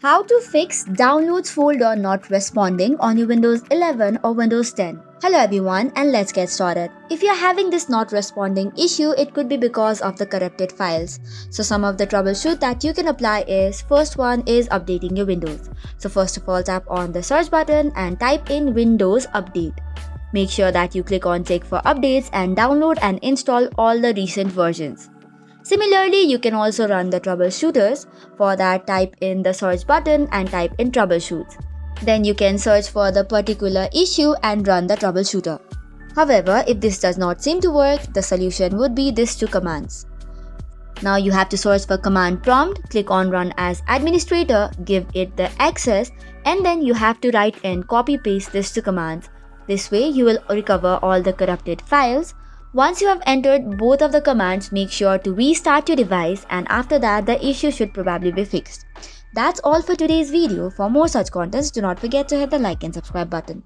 How to fix Downloads folder not responding on your Windows 11 or Windows 10. Hello everyone, and let's get started. If you're having this not responding issue, it could be because of the corrupted files. So some of the troubleshoot that you can apply is, first one is updating your Windows. So first of all, tap on the search button and type in Windows Update. Make sure that you click on check for updates and download and install all the recent versions. Similarly, you can also run the troubleshooters. For that, type in the search button and type in troubleshoots. Then you can search for the particular issue and run the troubleshooter. However, if this does not seem to work, the solution would be these two commands. Now you have to search for command prompt, click on run as administrator, give it the access, and then you have to write in copy paste these two commands. This way you will recover all the corrupted files. Once you have entered both of the commands, make sure to restart your device, and after that the issue should probably be fixed. That's all for today's video. For more such contents, do not forget to hit the like and subscribe button.